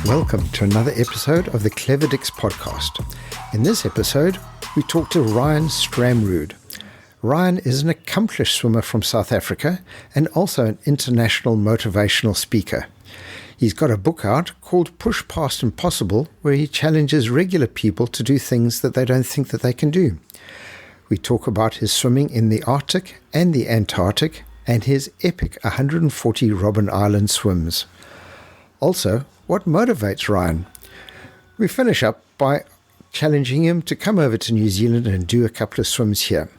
Welcome to another episode of the Clever Dicks podcast. In this episode, we talk to Ryan Stramrood. Ryan is an accomplished swimmer from South Africa and also an international motivational speaker. He's got a book out called Push Past Impossible, where he challenges regular people to do things that they don't think that they can do. We talk about his swimming in the Arctic and the Antarctic and his epic 140 Robben Island swims. Also, what motivates Ryan? We finish up by challenging him to come over to New Zealand and do a couple of swims here.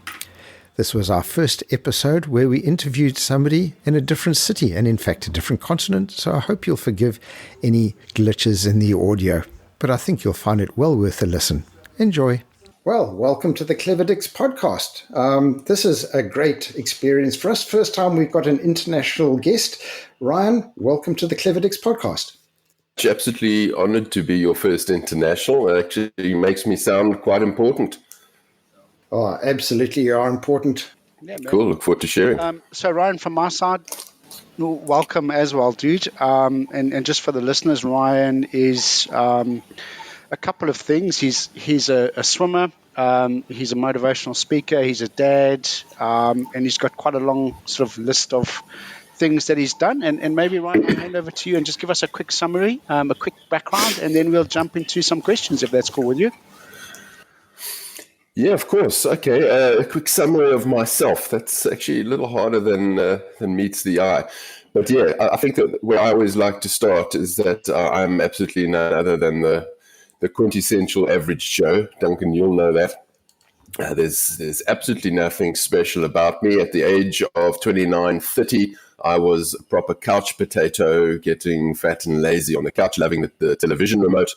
This was our first episode where we interviewed somebody in a different city and in fact a different continent, so I hope you'll forgive any glitches in the audio, but I think you'll find it well worth a listen. Enjoy. Well, welcome to the Clever Dicks podcast. This is a great experience for us. First time we've got an international guest. Ryan, welcome to the Clever Dicks podcast. Absolutely honored to be your first international. It actually makes me sound quite important. Oh, absolutely, you are important. Yeah, cool, look forward to sharing. So Ryan, from my side, welcome as well, dude. And just for the listeners, Ryan is a couple of things. He's a swimmer, he's a motivational speaker, he's a dad, and he's got quite a long sort of list of things that he's done. And maybe, Ryan, I'll hand over to you and just give us a quick summary, a quick background, and then we'll jump into some questions, if that's cool with you. Yeah, of course. Okay, a quick summary of myself. That's actually a little harder than meets the eye. But yeah, I think that where I always like to start is that I'm absolutely none other than the quintessential average Joe. Duncan, you'll know that. There's absolutely nothing special about me. At the age of 29, 30, I was a proper couch potato, getting fat and lazy on the couch, loving the television remote,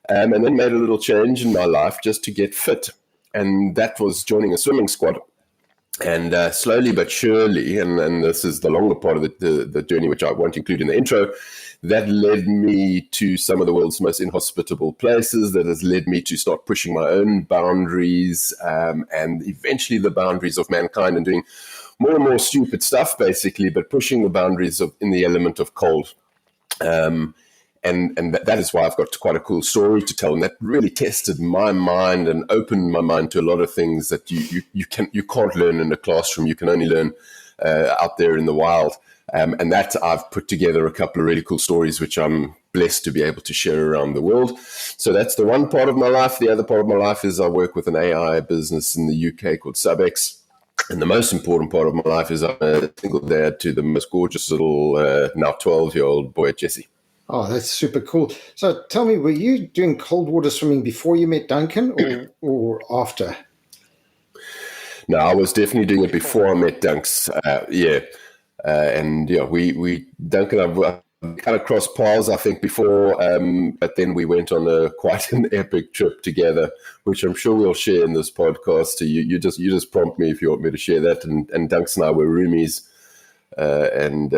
and then made a little change in my life just to get fit. And that was joining a swimming squad. And slowly but surely, and this is the longer part of the journey, which I won't include in the intro, that led me to some of the world's most inhospitable places. That has led me to start pushing my own boundaries and eventually the boundaries of mankind and doing more and more stupid stuff, basically, but pushing the boundaries in the element of cold. And that is why I've got quite a cool story to tell, and that really tested my mind and opened my mind to a lot of things that you can't learn in a classroom. You can only learn out there in the wild. And that I've put together a couple of really cool stories, which I'm blessed to be able to share around the world. So that's the one part of my life. The other part of my life is I work with an AI business in the UK called SubX. And the most important part of my life is I'm a single dad to the most gorgeous little now 12-year-old boy, Jesse. Oh, that's super cool. So tell me, were you doing cold water swimming before you met Duncan or after? No, I was definitely doing it before I met Dunks. We Duncan and I kind of crossed paths, I think, before, but then we went on quite an epic trip together, which I'm sure we'll share in this podcast. So you just prompt me if you want me to share that. And Dunks and I were roomies and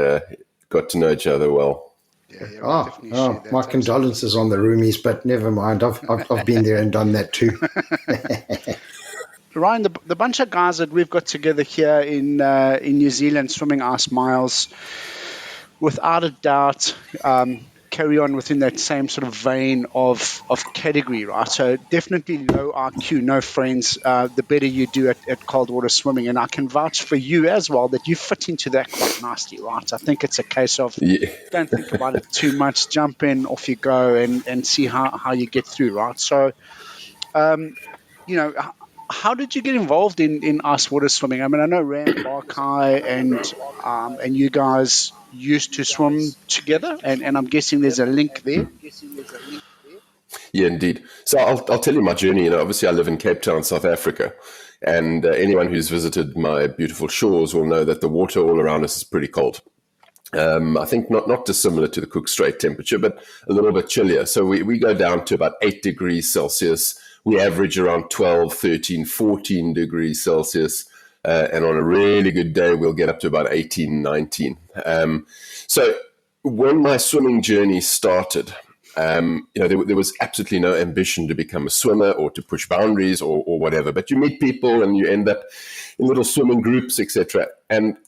got to know each other well. Yeah, my condolences on the roomies, but never mind. I've been there and done that too. Ryan, the bunch of guys that we've got together here in New Zealand swimming ice miles, without a doubt, carry on within that same sort of vein of category, right? So definitely low IQ, no friends, the better you do at cold water swimming. And I can vouch for you as well that you fit into that quite nicely, right? I think it's a case of don't think about it too much, jump in, off you go, and see how you get through, right? So, how did you get involved in ice water swimming? I mean, I know Rand Barkai and you guys used to swim together, and I'm guessing there's a link there. Yeah, indeed. So I'll tell you my journey. Obviously I live in Cape Town, South Africa, and anyone who's visited my beautiful shores will know that the water all around us is pretty cold. I think not dissimilar to the Cook Strait temperature, but a little bit chillier. So we go down to about 8 degrees Celsius. We average around 12, 13, 14 degrees Celsius. And on a really good day, we'll get up to about 18, 19. So when my swimming journey started, there was absolutely no ambition to become a swimmer or to push boundaries or whatever. But you meet people and you end up in little swimming groups, etc. And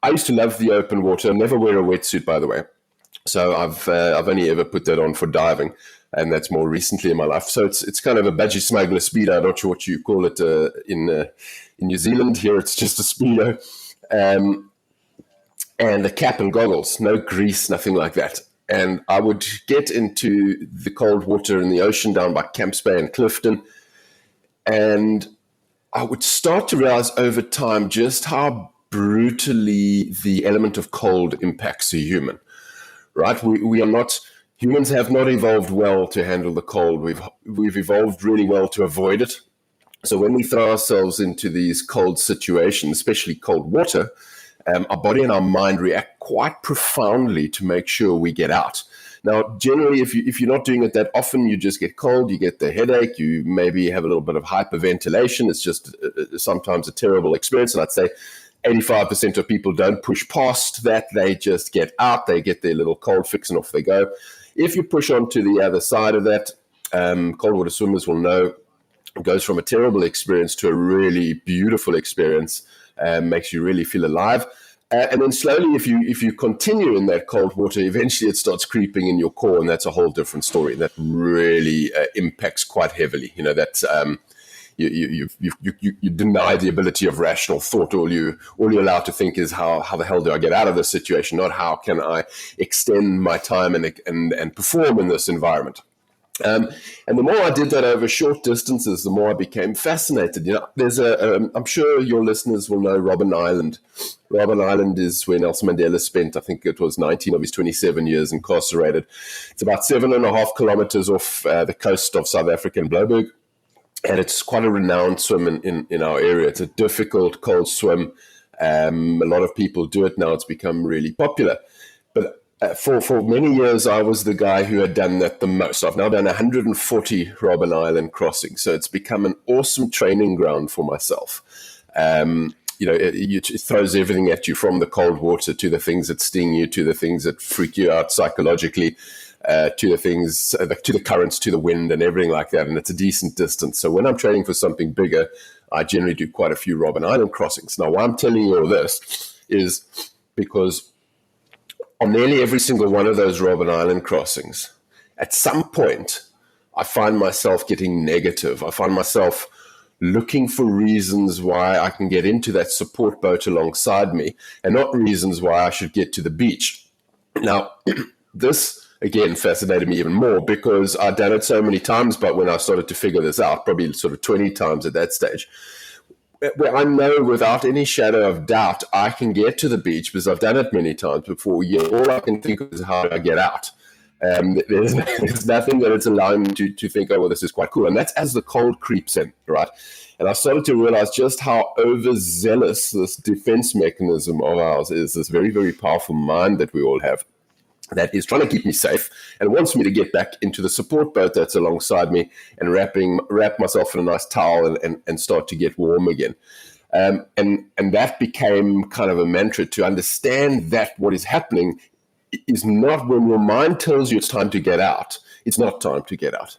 I used to love the open water. Never wear a wetsuit, by the way. So I've only ever put that on for diving, and that's more recently in my life. So it's kind of a budgie smuggler speedo. I'm not sure what you call it in New Zealand. Here it's just a speedo, and a cap and goggles, no grease, nothing like that. And I would get into the cold water in the ocean down by Camps Bay and Clifton, and I would start to realize over time just how brutally the element of cold impacts a human. Right? We are not, humans have not evolved well to handle the cold. We've evolved really well to avoid it. So when we throw ourselves into these cold situations, especially cold water, our body and our mind react quite profoundly to make sure we get out. Now, generally, if you're not doing it that often, you just get cold, you get the headache, you maybe have a little bit of hyperventilation. It's just sometimes a terrible experience. And I'd say 85% of people don't push past that. They just get out, they get their little cold fix, and off they go. If you push on to the other side of that, cold water swimmers will know it goes from a terrible experience to a really beautiful experience, makes you really feel alive. And then slowly, if you continue in that cold water, eventually it starts creeping in your core, and that's a whole different story. That really impacts quite heavily. You know, that's you deny the ability of rational thought. All you're allowed to think is how the hell do I get out of this situation, not how can I extend my time and perform in this environment. And the more I did that over short distances, the more I became fascinated. You know, there's I'm sure your listeners will know Robben Island. Robben Island is where Nelson Mandela spent, I think it was 19 of his 27 years incarcerated. It's about 7.5 kilometers off the coast of South Africa in Blouberg. And it's quite a renowned swim in our area. It's a difficult, cold swim. A lot of people do it now. It's become really popular. But for many years, I was the guy who had done that the most. I've now done 140 Robben Island crossings. So it's become an awesome training ground for myself. You know, it throws everything at you, from the cold water to the things that sting you, to the things that freak you out psychologically, to the things, to the currents, to the wind and everything like that. And it's a decent distance. So when I'm training for something bigger, I generally do quite a few Robben Island crossings. Now, why I'm telling you all this is because on nearly every single one of those Robben Island crossings, at some point, I find myself getting negative. I find myself looking for reasons why I can get into that support boat alongside me, and not reasons why I should get to the beach. Now, this, again, fascinated me even more because I'd done it so many times, but when I started to figure this out, probably sort of 20 times at that stage, where I know without any shadow of doubt I can get to the beach because I've done it many times before. Yeah, all I can think of is how do I get out. There's nothing that it's allowing me to think, oh, well, this is quite cool. And that's as the cold creeps in, right? And I started to realize just how overzealous this defense mechanism of ours is, this very, very powerful mind that we all have that is trying to keep me safe and wants me to get back into the support boat that's alongside me and wrap myself in a nice towel and start to get warm again. And that became kind of a mantra, to understand that what is happening is not when your mind tells you it's time to get out. It's not time to get out.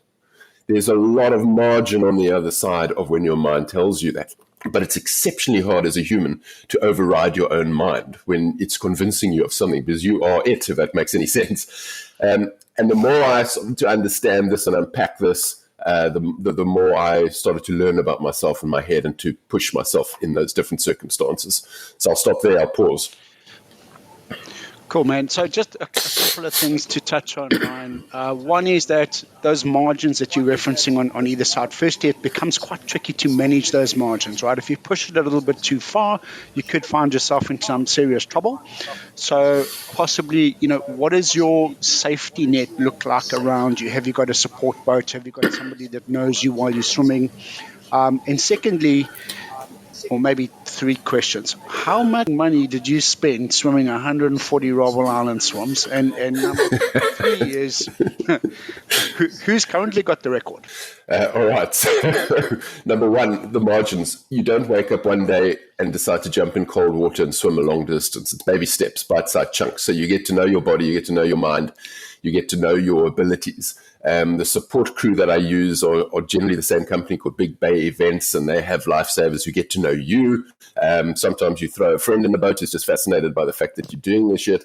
There's a lot of margin on the other side of when your mind tells you that. But it's exceptionally hard as a human to override your own mind when it's convincing you of something, because you are it, if that makes any sense. And the more I started to understand this and unpack this, the more I started to learn about myself in my head and to push myself in those different circumstances. So I'll stop there. I'll pause. Cool, man. So just a couple of things to touch on, Ryan. One is that those margins that you're referencing on either side, firstly, it becomes quite tricky to manage those margins, right? If you push it a little bit too far, you could find yourself in some serious trouble. So possibly, what does your safety net look like around you? Have you got a support boat? Have you got somebody that knows you while you're swimming? And secondly, or maybe three questions. How much money did you spend swimming 140 Robben Island swims? And number three is, who's currently got the record? All right. So, number one, the margins. You don't wake up one day and decide to jump in cold water and swim a long distance. It's baby steps, bite-sized chunks. So you get to know your body, you get to know your mind, you get to know your abilities. The support crew that I use are generally the same company called Big Bay Events, and they have lifesavers who get to know you. Sometimes you throw a friend in the boat who's just fascinated by the fact that you're doing this shit.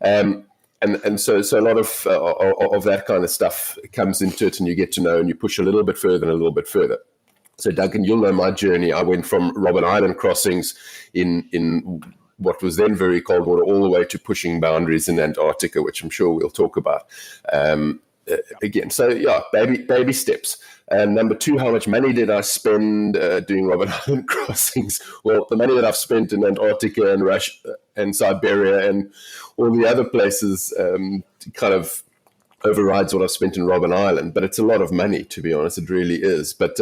And and so a lot of that kind of stuff comes into it, and you get to know, and you push a little bit further and a little bit further. So Duncan, you'll know my journey. I went from Robben Island crossings in what was then very cold water all the way to pushing boundaries in Antarctica, which I'm sure we'll talk about again. So yeah, baby steps. And number two, how much money did I spend doing Robben Island crossings? Well, the money that I've spent in Antarctica and Russia and Siberia and all the other places kind of overrides what I've spent in Robben Island. But it's a lot of money, to be honest. It really is. But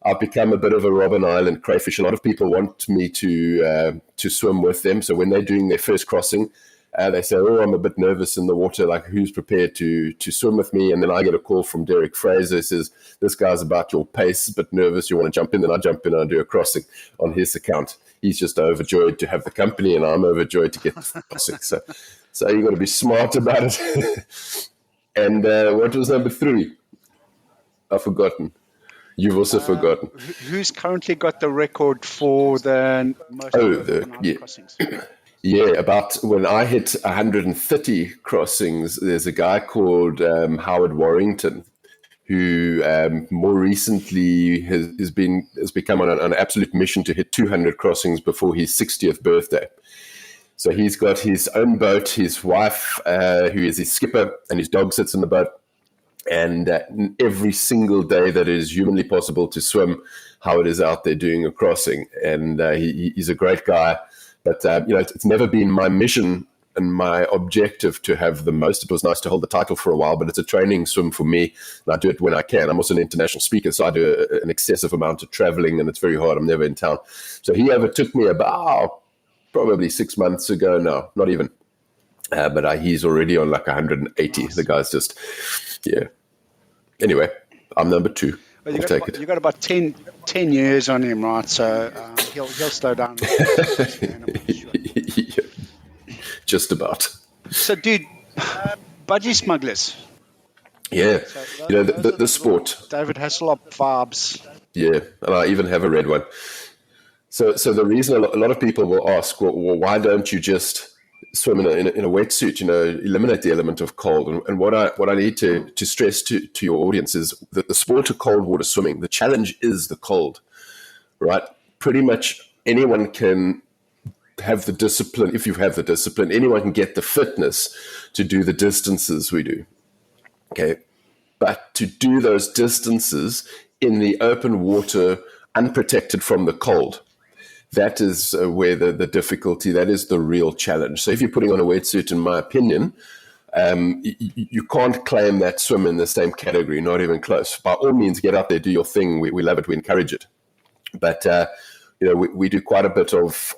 I've become a bit of a Robben Island crayfish. A lot of people want me to swim with them. So when they're doing their first crossing, they say, "Oh, I'm a bit nervous in the water. Like, who's prepared to swim with me?" And then I get a call from Derek Fraser. He says, "This guy's about your pace, a bit nervous. You want to jump in?" Then I jump in and I do a crossing on his account. He's just overjoyed to have the company, and I'm overjoyed to get the crossing. So you got to be smart about it. And what was number three? I've forgotten. You've also forgotten. Who's currently got the record for the most crossings? Yeah, about when I hit 130 crossings, there's a guy called Howard Warrington, who more recently has become on an absolute mission to hit 200 crossings before his 60th birthday. So he's got his own boat, his wife, who is his skipper, and his dog sits in the boat. And every single day that it is humanly possible to swim, Howard is out there doing a crossing. And he's a great guy. But, it's never been my mission and my objective to have the most. It was nice to hold the title for a while, but it's a training swim for me. And I do it when I can. I'm also an international speaker, so I do an excessive amount of traveling, and it's very hard. I'm never in town. So he overtook me about probably 6 months ago now, not even. But he's already on like 180. Nice. The guy's just, yeah. Anyway, I'm number two. Well, you got about 10 years on him, right? So he'll slow down. Yeah, just about. So, dude, budgie smugglers. Yeah, so the sport. David Hasselhoff vibes. Yeah, and I even have a red one. So the reason a lot of people will ask, well, why don't you just swim in a wetsuit? Eliminate the element of cold. And what I need to stress to your audience is that the sport of cold water swimming, the challenge is the cold, right? Pretty much anyone can have the discipline. If you have the discipline, anyone can get the fitness to do the distances we do. Okay, but to do those distances in the open water, unprotected from the cold, that is where the difficulty, that is the real challenge. So if you're putting on a wetsuit, in my opinion, you can't claim that swim in the same category, not even close. By all means, get out there, do your thing. We love it, we encourage it. But we do quite a bit of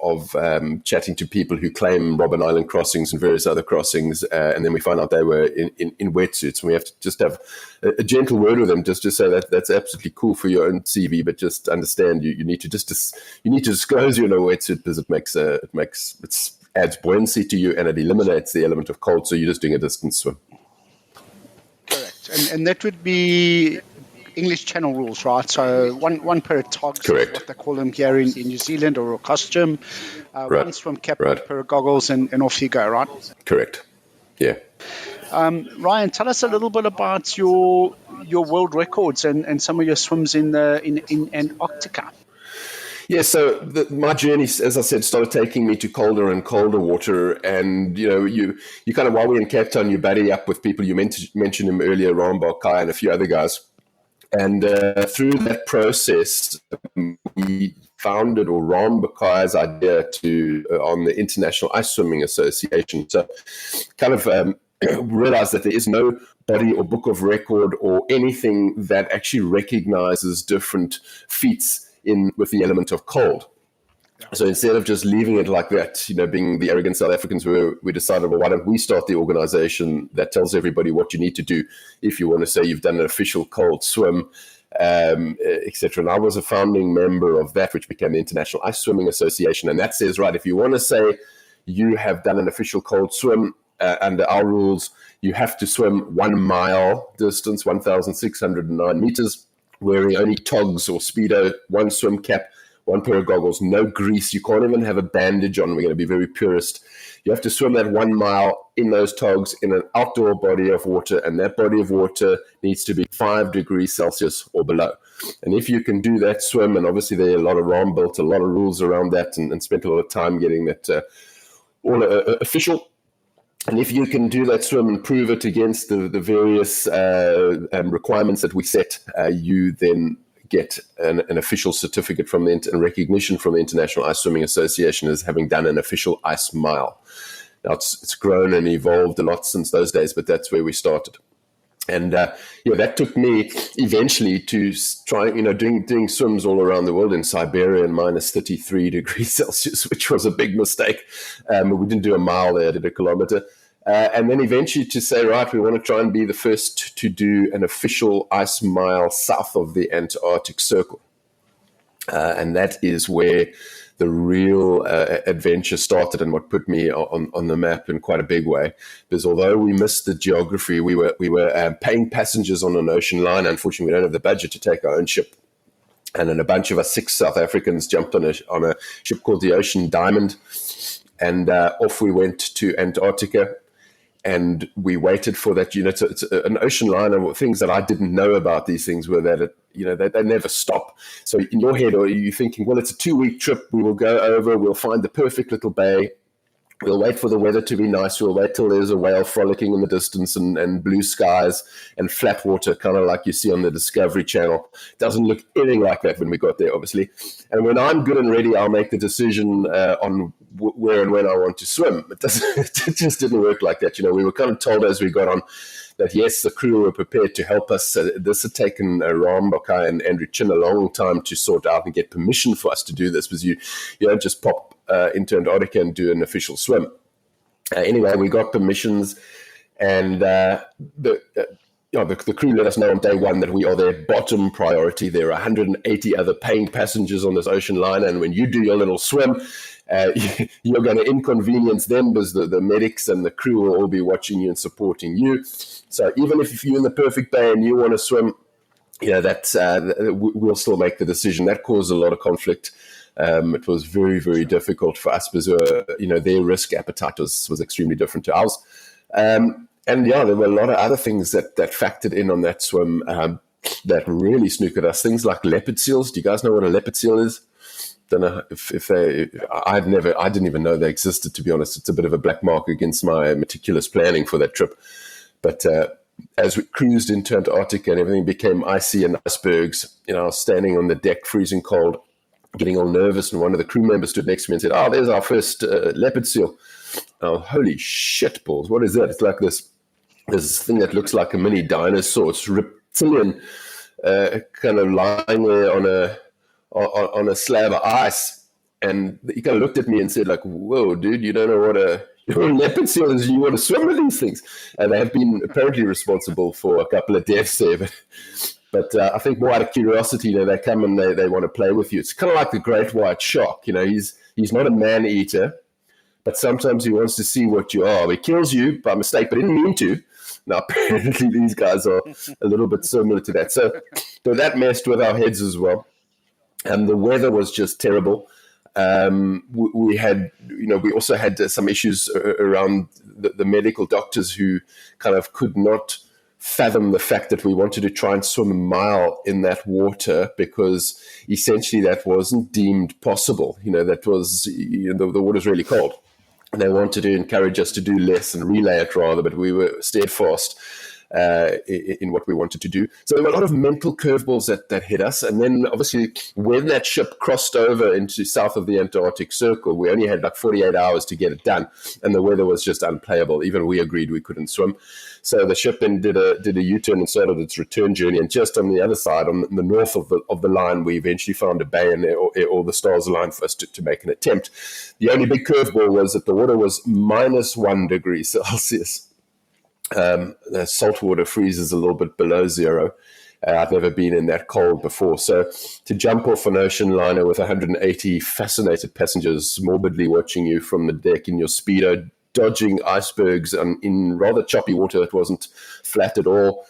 chatting to people who claim Robben Island crossings and various other crossings, and then we find out they were in wetsuits, and we have to just have a gentle word with them, just to say that that's absolutely cool for your own CV, but just understand you need to disclose you're in a wetsuit, because it adds buoyancy to you, and it eliminates the element of cold. So you're just doing a distance swim. Correct, and that would be English Channel rules, right? So one pair of togs, correct, what they call them here in New Zealand, or a costume, right, one swim cap, right, one pair of goggles, and off you go, right? Correct. Yeah. Ryan, tell us a little bit about your world records and some of your swims in Antarctica. Yeah, so my journey, as I said, started taking me to colder and colder water. And, you kind of, while we're in Cape Town, you buddy up with people. You mentioned him earlier, Ron Kai and a few other guys. And through that process, we founded, or Ron Kai's idea on the International Ice Swimming Association. So kind of realized that there is no body or book of record or anything that actually recognizes different feats with the element of cold. So instead of just leaving it like that, being the arrogant South Africans, we decided, well, why don't we start the organization that tells everybody what you need to do if you want to say you've done an official cold swim, etc. And I was a founding member of that, which became the International Ice Swimming Association. And that says, right, if you want to say you have done an official cold swim under our rules, you have to swim 1 mile distance, 1,609 meters, wearing only togs or Speedo, one swim cap, one pair of goggles, no grease. You can't even have a bandage on. We're going to be very purist. You have to swim that 1 mile in those togs in an outdoor body of water, and that body of water needs to be 5 degrees Celsius or below. And if you can do that swim, and obviously there are a lot of ROM built, a lot of rules around that, and spent a lot of time getting that all official. And if you can do that swim and prove it against the various requirements that we set, you then get an official certificate from and recognition from the International Ice Swimming Association as having done an official ice mile. Now, it's grown and evolved a lot since those days, but that's where we started. And that took me eventually to try, doing swims all around the world in Siberia in minus 33 degrees Celsius, which was a big mistake. We didn't do a mile there, I did a kilometer. And then eventually to say, right, we want to try and be the first to do an official ice mile south of the Antarctic Circle. And that is where the real adventure started, and what put me on the map in quite a big way. Because although we missed the geography, we were paying passengers on an ocean line. Unfortunately, we don't have the budget to take our own ship. And then a bunch of us 6 South Africans jumped on a ship called the Ocean Diamond, and off we went to Antarctica. And we waited for that. It's an ocean liner. Things that I didn't know about these things were that they never stop. So in your head, are you thinking, well, it's a 2-week trip. We will go over. We'll find the perfect little bay. We'll wait for the weather to be nice. We'll wait till there's a whale frolicking in the distance and blue skies and flat water, kind of like you see on the Discovery Channel. It doesn't look anything like that when we got there, obviously. And when I'm good and ready, I'll make the decision on where and when I want to swim. It just didn't work like that. We were kind of told as we got on that, yes, the crew were prepared to help us. This had taken Ram Bokai and Andrew Chin a long time to sort out and get permission for us to do this, because you don't just pop into Antarctica and do an official swim. Anyway, we got permissions, and the crew let us know on day one that we are their bottom priority. There are 180 other paying passengers on this ocean liner, and when you do your little swim, you're going to inconvenience them, because the medics and the crew will all be watching you and supporting you. So even if you're in the perfect bay and you want to swim, we'll still make the decision. That caused a lot of conflict. It was very, very difficult for us because their risk appetite was extremely different to ours. And there were a lot of other things that factored in on that swim that really snookered us. Things like leopard seals. Do you guys know what a leopard seal is? Don't know I didn't even know they existed, to be honest. It's a bit of a black mark against my meticulous planning for that trip. But as we cruised into Antarctica and everything became icy and icebergs, I was standing on the deck, freezing cold, getting all nervous, and one of the crew members stood next to me and said, "Oh, there's our first leopard seal." Oh, holy shit balls! What is that? It's like this thing that looks like a mini dinosaur. It's reptilian, kind of lying there on a slab of ice. And he kind of looked at me and said, like, "Whoa, dude, you don't know what a leopard seal is. You want to swim with these things?" And they have been apparently responsible for a couple of deaths there, But I think more out of curiosity, they come and they want to play with you. It's kind of like the great white shark. He's not a man eater, but sometimes he wants to see what you are. He kills you by mistake, but didn't mean to. Now, apparently these guys are a little bit similar to that. So that messed with our heads as well. And the weather was just terrible. We had, we also had some issues around the medical doctors who kind of could not fathom the fact that we wanted to try and swim a mile in that water, because essentially that wasn't deemed possible. That was, the water's really cold. And they wanted to encourage us to do less and relay it rather, but we were steadfast in what we wanted to do. So there were a lot of mental curveballs that hit us. And then obviously when that ship crossed over into south of the Antarctic Circle, we only had like 48 hours to get it done. And the weather was just unplayable. Even we agreed we couldn't swim. So the ship then did a U-turn and started its return journey. And just on the other side, on the north of the line, we eventually found a bay, and all the stars aligned for us to make an attempt. The only big curveball was that the water was minus 1 degree Celsius. The salt water freezes a little bit below zero. I've never been in that cold before. So to jump off an ocean liner with 180 fascinated passengers morbidly watching you from the deck in your Speedo, dodging icebergs in rather choppy water that wasn't flat at all,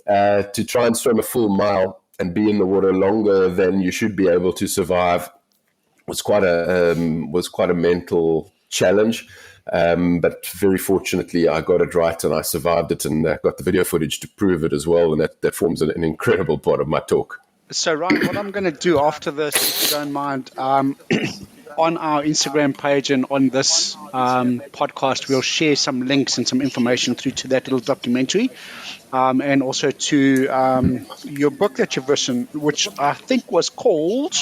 to try and swim a full mile and be in the water longer than you should be able to survive was quite a mental challenge. But very fortunately, I got it right and I survived it, and got the video footage to prove it as well. And that forms an incredible part of my talk. So, Ryan, what I'm going to do after this, if you don't mind, on our Instagram page and on this podcast, we'll share some links and some information through to that little documentary, and also to your book that you've written, which I think was called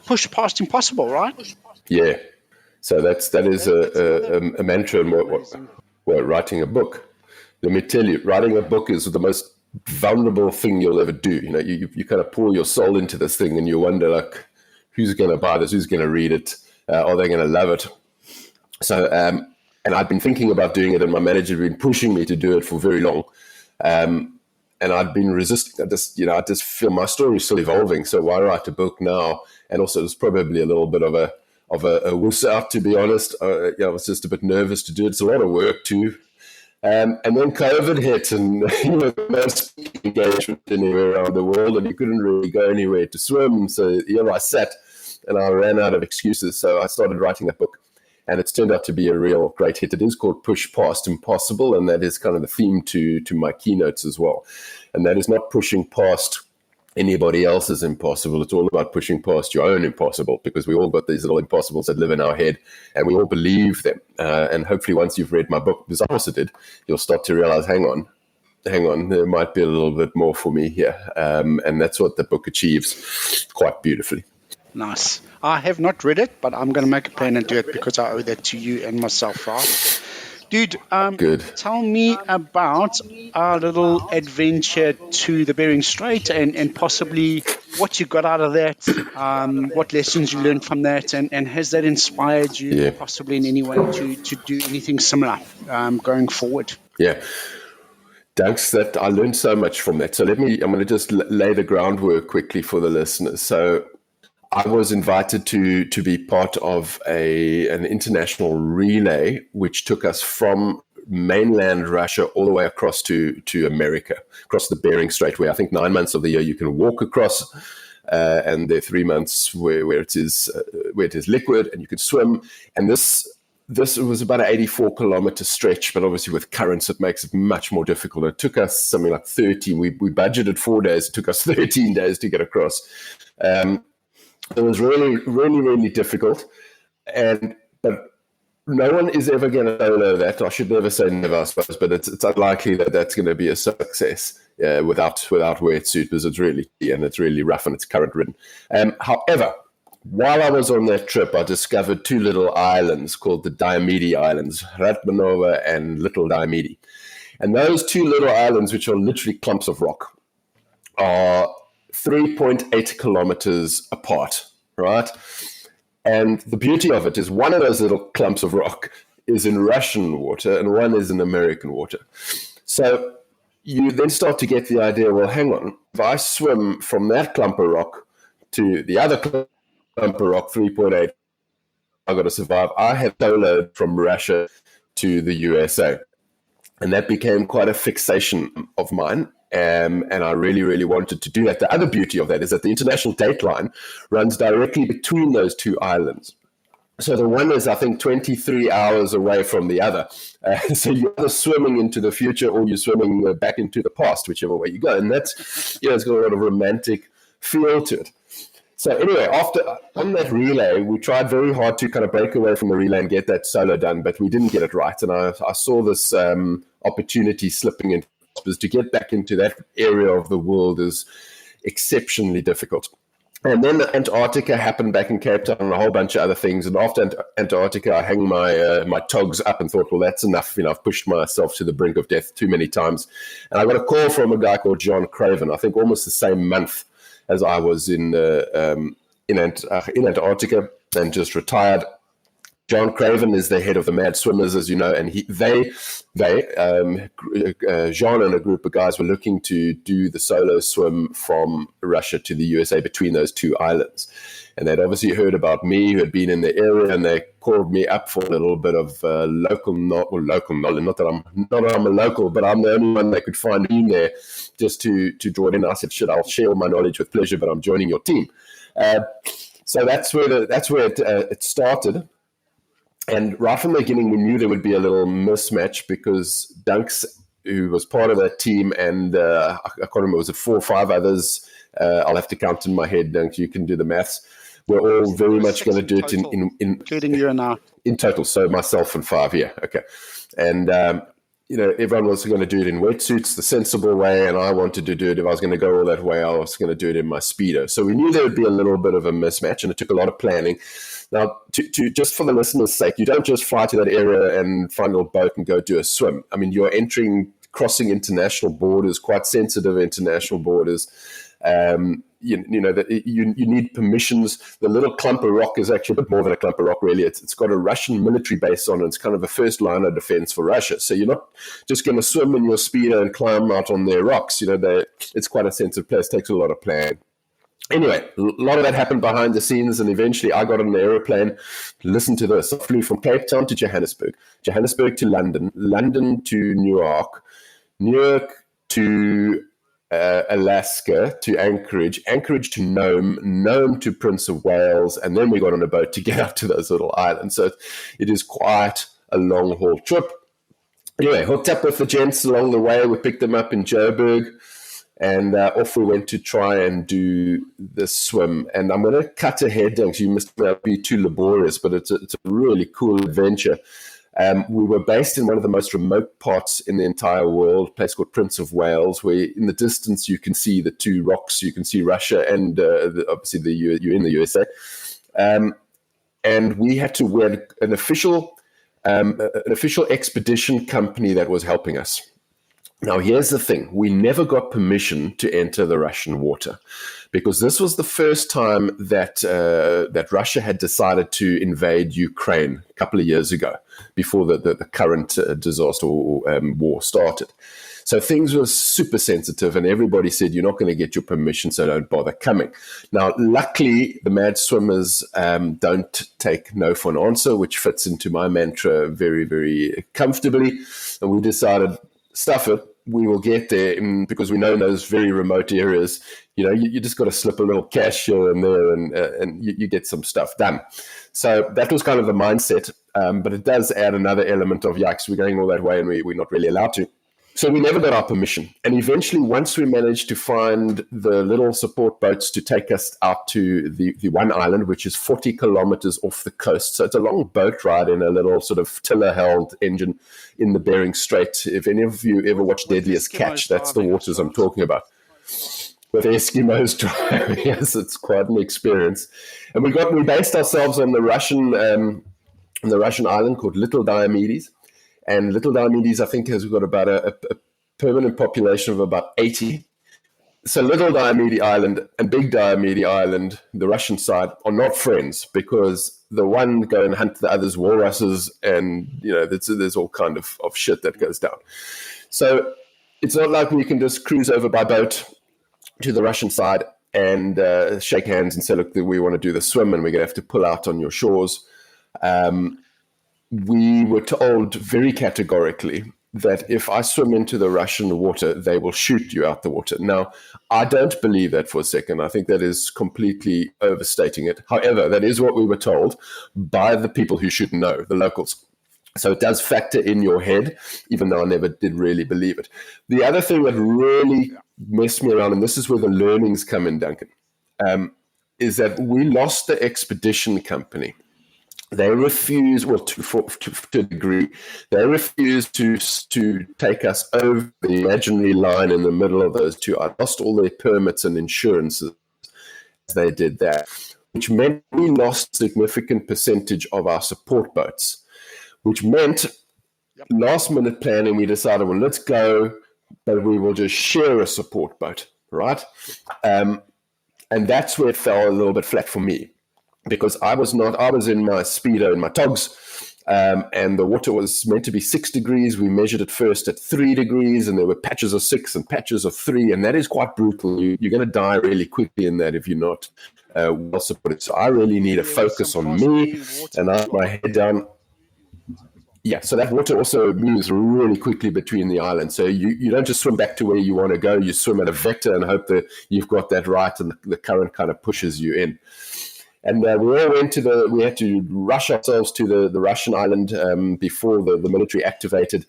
Push Past Impossible, right? Yeah. So that is a mantra in what writing a book. Let me tell you, writing a book is the most vulnerable thing you'll ever do. You know, you kind of pour your soul into this thing, and you wonder, like, who's going to buy this? Who's going to read it? Are they going to love it? So, and I'd been thinking about doing it, and my manager had been pushing me to do it for very long. And I'd been resisting. I just feel my story is still evolving. So why write a book now? And also, it was probably a little bit of a wuss out, to be honest. I was just a bit nervous to do it. It's a lot of work too. And then COVID hit, and no speaking engagement anywhere around the world, and you couldn't really go anywhere to swim. So here I sat, and I ran out of excuses. So I started writing that book, and it's turned out to be a real great hit. It is called Push Past Impossible, and that is kind of the theme to my keynotes as well. And that is not pushing past anybody else's impossible. It's all about pushing past your own impossible, because we all got these little impossibles that live in our head, and we all believe them. And hopefully once you've read my book, because I also did, you'll start to realize, hang on, there might be a little bit more for me here. And that's what the book achieves quite beautifully. Nice. I have not read it, but I'm going to make a plan and do it, because I owe that to you and myself, right? Dude, Good. Tell me about our little adventure to the Bering Strait, and possibly what you got out of that, what lessons you learned from that, and has that inspired you possibly in any way to do anything similar going forward? Yeah. Thanks. I learned so much from that. So I'm going to just lay the groundwork quickly for the listeners. So I was invited to be part of an international relay, which took us from mainland Russia all the way across to America, across the Bering Strait, where I think 9 months of the year you can walk across, and there are 3 months where it is liquid and you can swim. And this was about an 84-kilometer stretch, but obviously with currents, it makes it much more difficult. It took us something like 13. We budgeted 4 days. It took us 13 days to get across. It was really, really, really difficult, but no one is ever going to solo that. I should never say never, I suppose, but it's unlikely that that's going to be a success without wetsuit, because it's really rough and it's current ridden. However, while I was on that trip, I discovered two little islands called the Diomede Islands, Ratmanova and Little Diomede. And those two little islands, which are literally clumps of rock, are 3.8 kilometers apart, right? And the beauty of it is one of those little clumps of rock is in Russian water and one is in American water. So you then start to get the idea, well, hang on, if I swim from that clump of rock to the other clump of rock, 3.8, I've got to survive. I have soloed from Russia to the USA. And that became quite a fixation of mine. And I really, really wanted to do that. The other beauty of that is that the international date line runs directly between those two islands. So the one is, I think, 23 hours away from the other. So you're either swimming into the future or you're swimming back into the past, whichever way you go. And that's, it's got a lot of romantic feel to it. So anyway, on that relay, we tried very hard to kind of break away from the relay and get that solo done, but we didn't get it right. And I saw this opportunity slipping in, because to get back into that area of the world is exceptionally difficult. And then Antarctica happened back in Cape Town and a whole bunch of other things. And after Antarctica, I hung my togs up and thought, well, that's enough. I've pushed myself to the brink of death too many times. And I got a call from a guy called John Craven, I think almost the same month as I was in Antarctica and just retired. John Craven is the head of the Mad Swimmers, as you know, and Jean and a group of guys were looking to do the solo swim from Russia to the USA between those two islands. And they'd obviously heard about me, who had been in the area, and they called me up for a little bit of local knowledge. Not that I'm a local, but I'm the only one they could find in there just to join in. I said, shit, I'll share all my knowledge with pleasure, but I'm joining your team. So that's where it started. And right from the beginning, we knew there would be a little mismatch because Dunks, who was part of that team, and I can't remember, was it 4 or 5 others? I'll have to count in my head, Dunks, you can do the maths. We're all very much going to do it in including you and I. In total, so myself and 5, yeah, okay. And, everyone was going to do it in wetsuits, the sensible way, and I wanted to do it. If I was going to go all that way, I was going to do it in my Speedo. So we knew there would be a little bit of a mismatch, and it took a lot of planning. Now, to just for the listeners' sake, you don't just fly to that area and find a little boat and go do a swim. I mean, you're crossing international borders, quite sensitive international borders. You need permissions. The little clump of rock is actually a bit more than a clump of rock, really. It's got a Russian military base on it. It's kind of a first line of defense for Russia. So you're not just going to swim in your Speedo and climb out on their rocks. It's quite a sensitive place. It takes a lot of planning. Anyway, a lot of that happened behind the scenes, and eventually I got on an aeroplane. Listen to this. I flew from Cape Town to Johannesburg to London, London to Newark to Alaska to Anchorage to Nome to Prince of Wales, and then we got on a boat to get up to those little islands. So it is quite a long-haul trip. Anyway, hooked up with the gents along the way. We picked them up in Joburg. And off we went to try and do the swim. And I'm going to cut ahead, you must not be too laborious, but it's a really cool adventure. We were based in one of the most remote parts in the entire world, a place called Prince of Wales, where in the distance you can see the 2 rocks. You can see Russia and obviously you're in the USA. And we had to wear an official expedition company that was helping us. Now, here's the thing. We never got permission to enter the Russian water because this was the first time that Russia had decided to invade Ukraine a couple of years ago, before the current disaster or war started. So things were super sensitive, and everybody said, you're not going to get your permission, so don't bother coming. Now, luckily, the mad swimmers don't take no for an answer, which fits into my mantra very, very comfortably. And we decided, stuff it, we will get there, because we know in those very remote areas, you just got to slip a little cash here and there, and you get some stuff done. So that was kind of the mindset, but it does add another element of, yikes, we're going all that way and we're not really allowed to. So we never got our permission. And eventually, once we managed to find the little support boats to take us out to the one island, which is 40 kilometers off the coast. So it's a long boat ride in a little sort of tiller-held engine in the Bering Strait. If any of you ever watched Deadliest Catch, that's the waters I'm talking about. With Eskimos driving, yes, it's quite an experience. And we based ourselves on the Russian island called Little Diomedes. And Little Diomedes, I think, has got about a permanent population of about 80. So Little Diomede Island and Big Diomede Island, the Russian side, are not friends, because the one go and hunt the other's walruses, and there's all kind of shit that goes down. So it's not like we can just cruise over by boat to the Russian side and shake hands and say, look, we want to do the swim and we're going to have to pull out on your shores. We were told very categorically that if I swim into the Russian water, they will shoot you out the water. Now, I don't believe that for a second. I think that is completely overstating it. However, that is what we were told by the people who should know, the locals. So it does factor in your head, even though I never did really believe it. The other thing that really messed me around, and this is where the learnings come in, Duncan, is that we lost the expedition company. They refused, to a degree, they refused to take us over the imaginary line in the middle of those two. I lost all their permits and insurances as they did that, which meant we lost a significant percentage of our support boats, which meant last minute planning, we decided, well, let's go, but we will just share a support boat, right? And that's where it fell a little bit flat for me. Because I was in my Speedo and my togs, and the water was meant to be 6 degrees. We measured it first at 3 degrees, and there were patches of 6 and patches of 3, and that is quite brutal. You're going to die really quickly in that if you're not well supported. So I really need a focus on me, and I have my head down. Yeah, so that water also moves really quickly between the islands. So you don't just swim back to where you want to go. You swim at a vector and hope that you've got that right, and the current kind of pushes you in. And we all went we had to rush ourselves to the Russian island before the military activated.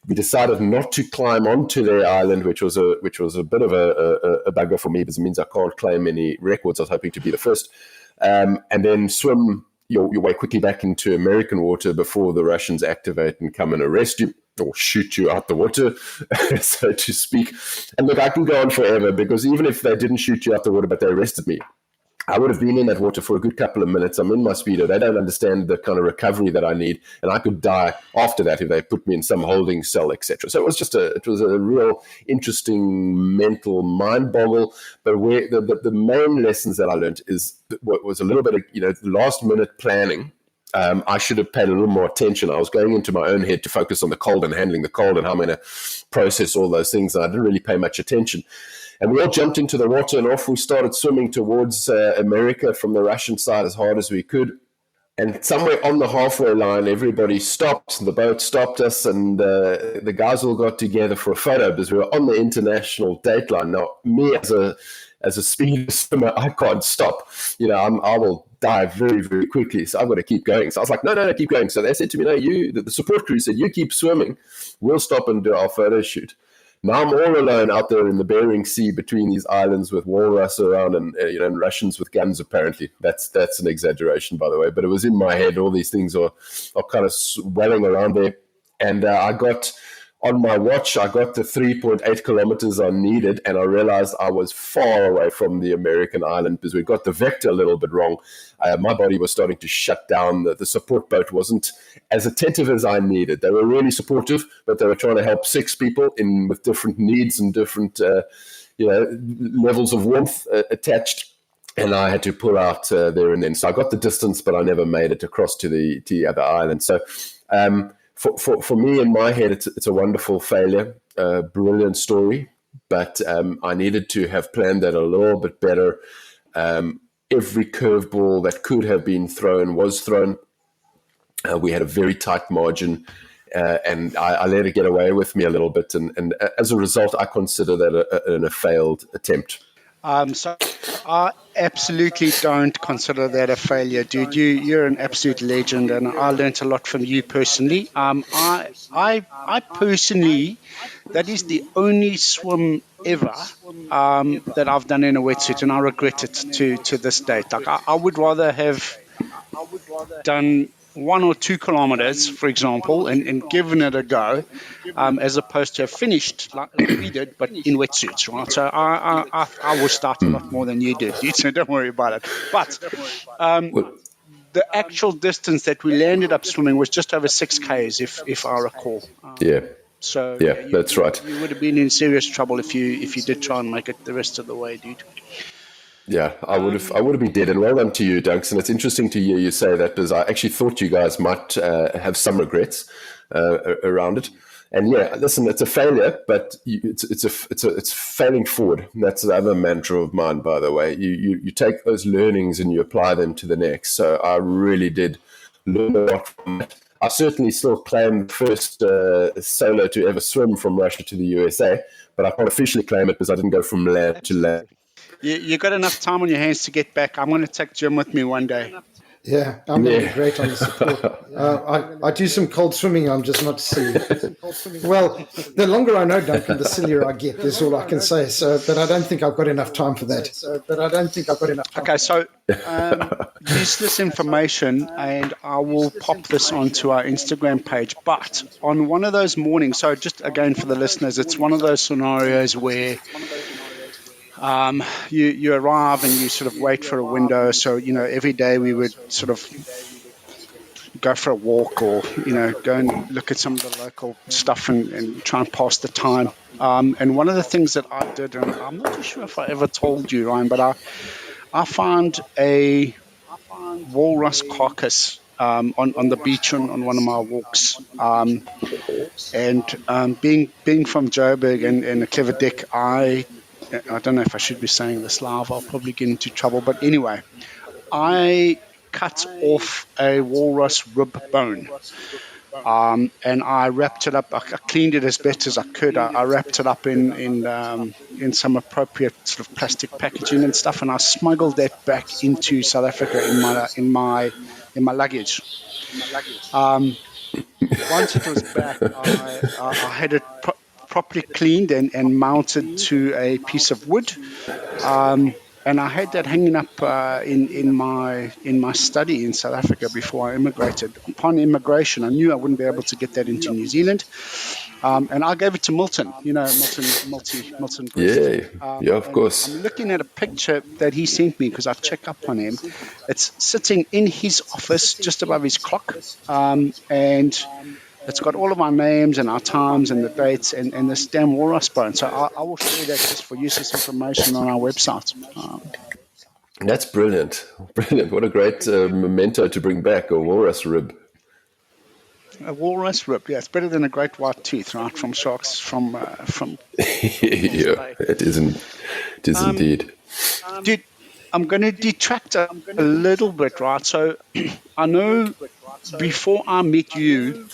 We decided not to climb onto their island, which was a bit of a bugger for me, because it means I can't claim any records. I was hoping to be the first. And then swim your way quickly back into American water before the Russians activate and come and arrest you or shoot you out the water, so to speak. And look, I can go on forever, because even if they didn't shoot you out the water, but they arrested me, I would have been in that water for a good couple of minutes. I'm in my speedo. They don't understand the kind of recovery that I need, and I could die after that if they put me in some holding cell, etc. So it was a real interesting mental mind boggle. But where the main lessons that I learned is what was a little bit of last minute planning. I should have paid a little more attention. I was going into my own head to focus on the cold and handling the cold and how I'm going to process all those things. And I didn't really pay much attention. And we all jumped into the water and off we started swimming towards America from the Russian side as hard as we could. And somewhere on the halfway line, everybody stopped. The boat stopped us, and the guys all got together for a photo because we were on the international date line. Now, me as a speed swimmer, I can't stop. I will die very, very quickly. So I've got to keep going. So I was like, no, keep going. So they said to me, no, the support crew said, you keep swimming. We'll stop and do our photo shoot. Now I'm all alone out there in the Bering Sea between these islands with walrus around and Russians with guns, apparently. That's an exaggeration, by the way. But it was in my head. All these things are kind of swelling around there. And on my watch, I got the 3.8 kilometers I needed, and I realized I was far away from the American island because we got the vector a little bit wrong. My body was starting to shut down. The support boat wasn't as attentive as I needed. They were really supportive, but they were trying to help 6 people with different needs and different levels of warmth attached. And I had to pull out there and then. So I got the distance, but I never made it across to the other island. So for me, in my head, it's a wonderful failure, a brilliant story, but I needed to have planned that a little bit better. Every curveball that could have been thrown was thrown. We had a very tight margin, and I let it get away with me a little bit. And as a result, I consider that a failed attempt. So I absolutely don't consider that a failure, dude. You're an absolute legend, and I learned a lot from you personally. I personally, that is the only swim ever that I've done in a wetsuit, and I regret it to this date. Like I would rather have done 1 or 2 kilometers, for example, and given it a go, as opposed to have finished like we did, but in wetsuits, right? So I will start a lot more than you did, so don't worry about it. But the actual distance that we landed up swimming was just over 6 Ks, if I recall. So that's right. You would have been in serious trouble if you did try and make it the rest of the way, dude. Yeah, I would have been dead. And well done to you, Duncan. It's interesting to hear you say that, because I actually thought you guys might have some regrets around it. And yeah, listen, it's a failure, but it's failing forward. That's the other mantra of mine, by the way. You take those learnings and you apply them to the next. So I really did learn a lot from it. I certainly still claim first solo to ever swim from Russia to the USA, but I can't officially claim it because I didn't go from land to land. You got enough time on your hands to get back. I'm going to take Jim with me one day. Yeah, I'm going to be great on the support. I do some cold swimming. I'm just not silly. Well, the longer I know Duncan, the sillier I get. That's all I can say. But I don't think I've got enough time for that. Okay, so useless information, and I will pop this onto our Instagram page. But on one of those mornings, so just again for the listeners, it's one of those scenarios where you arrive and you sort of wait for a window. So, every day we would sort of go for a walk or, go and look at some of the local stuff and try and pass the time. And one of the things that I did, and I'm not too sure if I ever told you, Ryan, but I found a walrus carcass on the beach on one of my walks. And being from Joburg and a clever dick, I don't know if I should be saying this live. I'll probably get into trouble. But anyway, I cut off a walrus rib bone. And I wrapped it up. I cleaned it as best as I could. I wrapped it up in some appropriate sort of plastic packaging and stuff, and I smuggled that back into South Africa in my luggage. Once it was back, I had it properly cleaned and mounted to a piece of wood. And I had that hanging up in my study in South Africa before I immigrated. Upon immigration, I knew I wouldn't be able to get that into New Zealand, and I gave it to Milton. Milton. Yeah, of course. I'm looking at a picture that he sent me because I check up on him. It's sitting in his office just above his clock, and it's got all of our names and our times and the dates and this damn walrus bone. So I will share that just for useless information on our website. That's brilliant. Brilliant. What a great memento to bring back, a walrus rib. A walrus rib, yeah. It's better than a great white tooth, right, from sharks from yeah, it is indeed. Dude, I'm going to detract a little bit, right? So I know before I met you,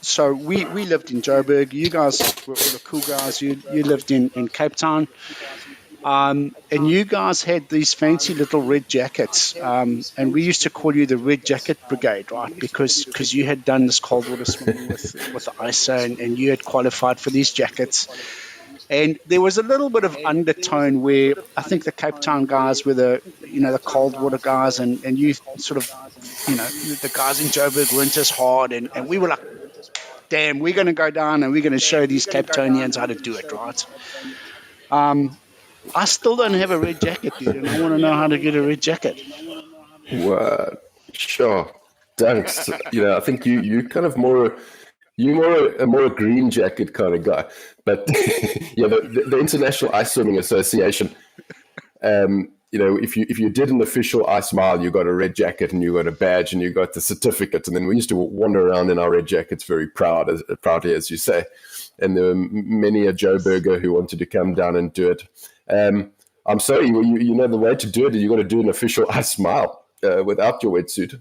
so we lived in Joburg. You guys were all the cool guys. You lived in Cape Town. And you guys had these fancy little red jackets. And we used to call you the Red Jacket Brigade, right? Because you had done this cold water swimming with the ISO and you had qualified for these jackets. And there was a little bit of undertone where I think the Cape Town guys were the cold water guys, and you sort of, the guys in Joburg weren't as hard, and we were like, damn, we're going to go down and we're going to show these Cape Townians how to do it, right? I still don't have a red jacket, dude, and I want to know how to get a red jacket. Wow, sure, thanks. I think you kind of more. You're more a green jacket kind of guy, but yeah, the International Ice Swimming Association. If you did an official ice mile, you got a red jacket and you got a badge and you got the certificate, and then we used to wander around in our red jackets very proudly, as you say. And there were many a Joburger who wanted to come down and do it. I'm sorry, the way to do it is you got to do an official ice mile without your wetsuit.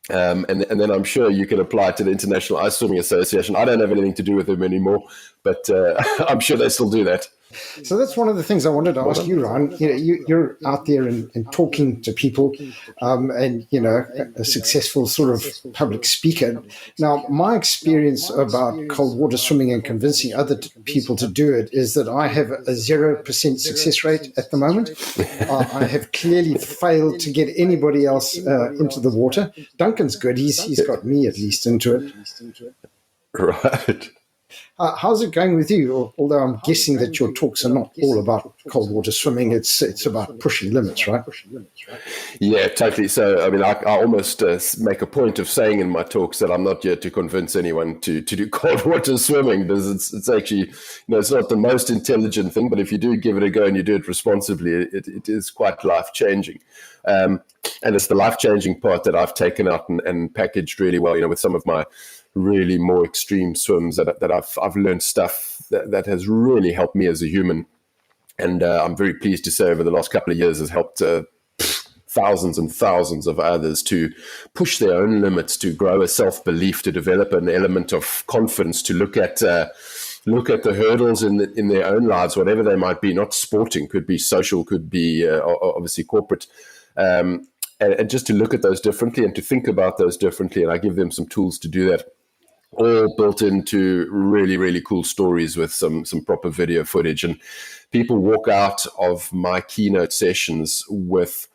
And then I'm sure you can apply to the International Ice Swimming Association. I don't have anything to do with them anymore, but I'm sure they still do that. So that's one of the things I wanted to ask you, Ryan. You're out there and talking to people, and a successful sort of public speaker. Now, my experience about cold water swimming and convincing other people to do it is that I have a 0% success rate at the moment. I have clearly failed to get anybody else into the water. Duncan's good; he's got me at least into it. Right. How's it going with you? Although I'm guessing that your talks are not all about cold water swimming, it's about pushing limits, right? Yeah, totally. So, I mean, I almost make a point of saying in my talks that I'm not here to convince anyone to do cold water swimming, because it's actually, it's not the most intelligent thing, but if you do give it a go and you do it responsibly, it is quite life-changing. And it's the life-changing part that I've taken out and packaged really well, with some of my really more extreme swims that I've learned stuff that has really helped me as a human. And I'm very pleased to say over the last couple of years has helped thousands and thousands of others to push their own limits, to grow a self-belief, to develop an element of confidence, to look at the hurdles in their own lives, whatever they might be, not sporting, could be social, could be obviously corporate, and just to look at those differently and to think about those differently. And I give them some tools to do that, all built into really, really cool stories with some proper video footage. And people walk out of my keynote sessions with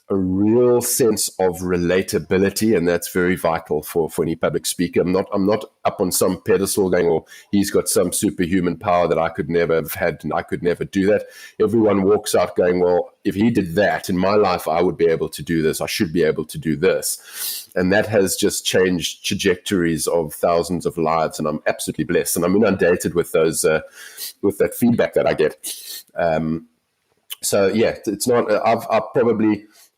a real sense of relatability, and that's very vital for any public speaker. I'm not up on some pedestal going, well, he's got some superhuman power that I could never have had, and I could never do that. Everyone walks out going, well, if he did that in my life, I would be able to do this. I should be able to do this. And that has just changed trajectories of thousands of lives, and I'm absolutely blessed. And I'm inundated with those, with that feedback that I get. So yeah, it's not.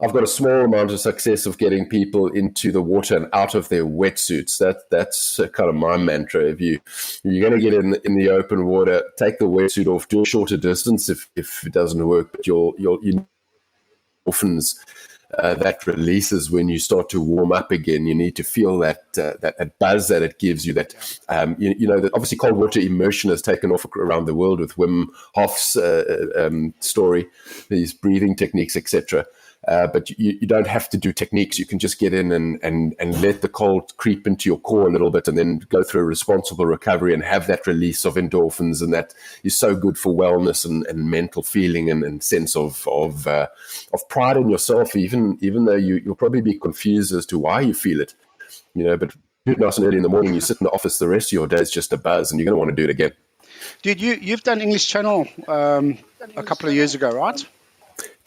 I've got a small amount of success of getting people into the water and out of their wetsuits. That's kind of my mantra. If you're going to get in the open water, take the wetsuit off, do a shorter distance if it doesn't work, but you'll orphans that releases when you start to warm up again. You need to feel that buzz that it gives you. That that obviously cold water immersion has taken off around the world with Wim Hof's story, these breathing techniques, etc. But you don't have to do techniques. You can just get in and let the cold creep into your core a little bit, and then go through a responsible recovery and have that release of endorphins, and that is so good for wellness and mental feeling and sense of pride in yourself. Even though you'll probably be confused as to why you feel it, but nice and early in the morning, you sit in the office, the rest of your day is just a buzz, and you're going to want to do it again. Dude, you've done English Channel a couple of years ago, right?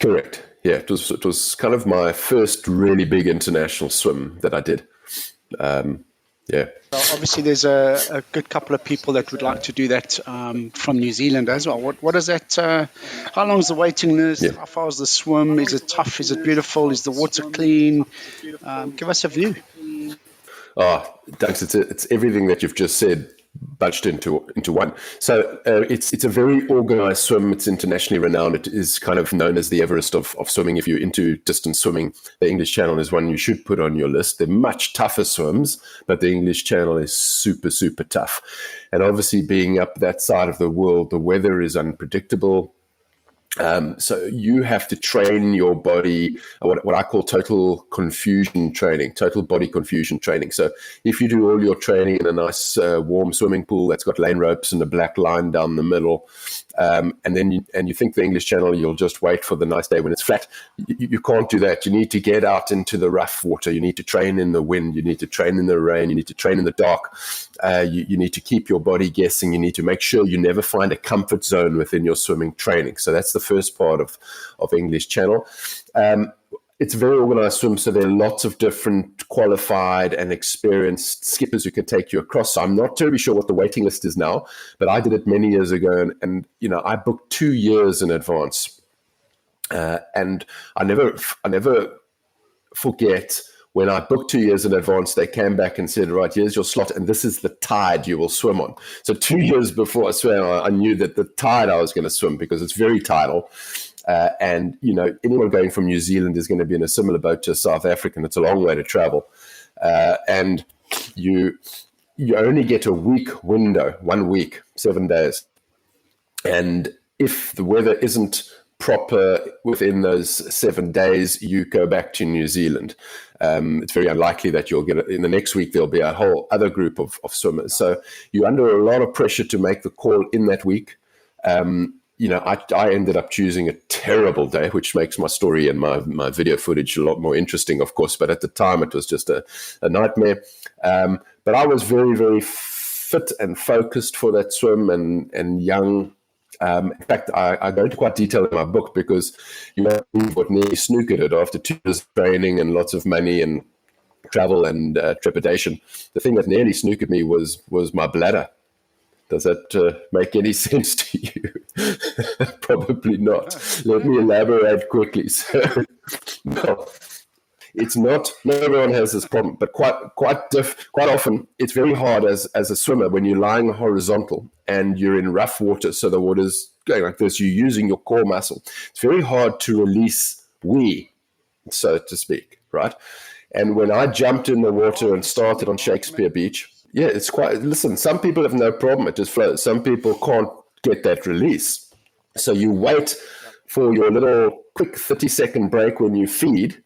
Correct. Yeah, it was kind of my first really big international swim that I did. Yeah. So obviously, there's a good couple of people that would like to do that from New Zealand as well. What is that? How long is the waiting list? Yeah. How far is the swim? Is it tough? Is it beautiful? Is the water clean? Give us a view. Thanks. It's everything that you've just said bunched into one. So it's a very organized swim. It's internationally renowned. It is kind of known as the Everest of swimming. If you're into distance swimming, the English Channel is one you should put on your list. They're much tougher swims, but the English Channel is super, super tough. And obviously, being up that side of the world, the weather is unpredictable. So you have to train your body, what I call total body confusion training. So if you do all your training in a nice warm swimming pool that's got lane ropes and a black line down the middle, and you think the English Channel, you'll just wait for the nice day when it's flat. You can't do that. You need to get out into the rough water. You need to train in the wind. You need to train in the rain. You need to train in the dark. You need to keep your body guessing. You need to make sure you never find a comfort zone within your swimming training. So that's the first part of English Channel. It's a very organized swim, so there are lots of different qualified and experienced skippers who can take you across. So I'm not terribly sure what the waiting list is now, but I did it many years ago, and I booked 2 years in advance, and I never forget. When I booked 2 years in advance, they came back and said, right, here's your slot, and this is the tide you will swim on. So 2 years before I swam, I knew that the tide I was going to swim, because it's very tidal. And, anyone going from New Zealand is going to be in a similar boat to South Africa, and it's a long way to travel. And you only get a week window, 1 week, 7 days. And if the weather isn't proper within those 7 days, you go back to New Zealand. It's very unlikely that you'll get it. In the next week, there'll be a whole other group of swimmers. So you're under a lot of pressure to make the call in that week. I ended up choosing a terrible day, which makes my story and my video footage a lot more interesting, of course. But at the time, it was just a nightmare. But I was very, very fit and focused for that swim, and young. In fact, I go into quite detail in my book, because what nearly snookered it after 2 years of training and lots of money and travel and trepidation. The thing that nearly snookered me was my bladder. Does that make any sense to you? Probably not. Let me elaborate quickly. So, no, it's not. Not everyone has this problem, but quite often, it's very hard as a swimmer when you're lying horizontal and you're in rough water. So the water's going like this. You're using your core muscle. It's very hard to release wee, so to speak, right? And when I jumped in the water and started on Shakespeare Beach. Yeah, it's listen, some people have no problem, it just flows. Some people can't get that release. So you wait for your little quick 30-second break when you feed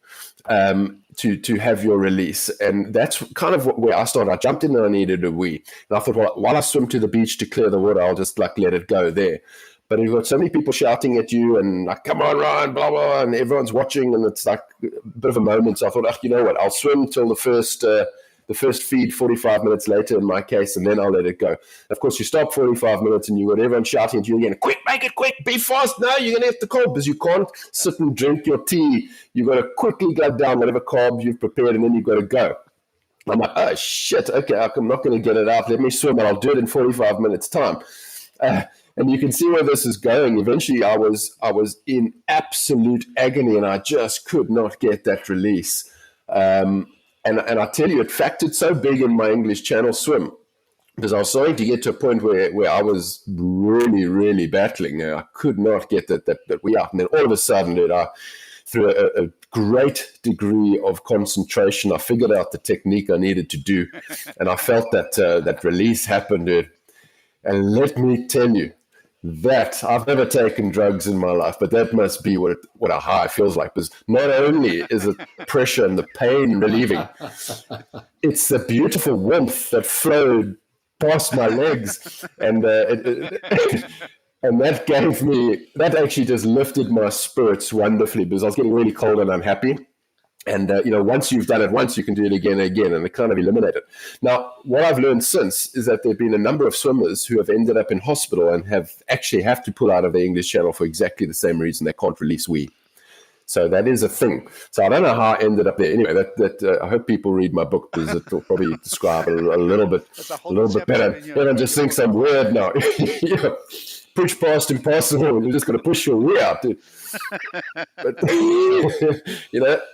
to have your release. And that's kind of where I started. I jumped in and I needed a wee. And I thought, well, while I swim to the beach to clear the water, I'll just let it go there. But you've got so many people shouting at you and like, come on, Ryan, blah, blah, and everyone's watching. And it's like a bit of a moment. So I thought, you know what, I'll swim till the first feed 45 minutes later in my case, and then I'll let it go. Of course, you stop 45 minutes and you've got everyone shouting at you again, quick, make it quick, be fast now, you're going to have to carb, because you can't sit and drink your tea. You've got to quickly go down whatever carb you've prepared, and then you've got to go. I'm like, oh, shit, okay, I'm not going to get it out. Let me swim, and I'll do it in 45 minutes time. And you can see where this is going. Eventually, I was in absolute agony, and I just could not get that release. And I tell you, it factored so big in my English Channel swim, because I was starting to get to a point where I was really, really battling. I could not get that we out. And then all of a sudden, I through a great degree of concentration, I figured out the technique I needed to do, and I felt that release happen, dude. And let me tell you, that I've never taken drugs in my life, but that must be what a high feels like. Because not only is it pressure and the pain relieving, it's the beautiful warmth that flowed past my legs, and and that actually just lifted my spirits wonderfully, because I was getting really cold and unhappy. And, once you've done it once, you can do it again and again, and it kind of eliminated. Now, what I've learned since is that there have been a number of swimmers who have ended up in hospital and have to pull out of the English Channel for exactly the same reason. They can't release wee. So that is a thing. So I don't know how I ended up there. Anyway, I hope people read my book, because it will probably describe it a little bit better. They don't just think some word now. Push past impossible, and you're just going to push your way out, dude. But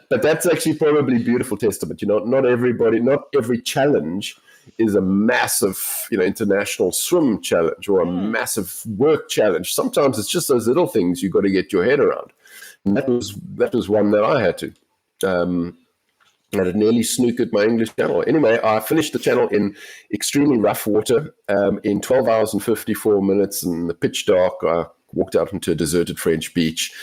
but that's actually probably beautiful testament. Not every challenge is a massive, international swim challenge or a massive work challenge. Sometimes it's just those little things you got to get your head around. And that was one that I had to. And it nearly snookered my English Channel. Anyway, I finished the channel in extremely rough water in 12 hours and 54 minutes in the pitch dark. I walked out into a deserted French beach.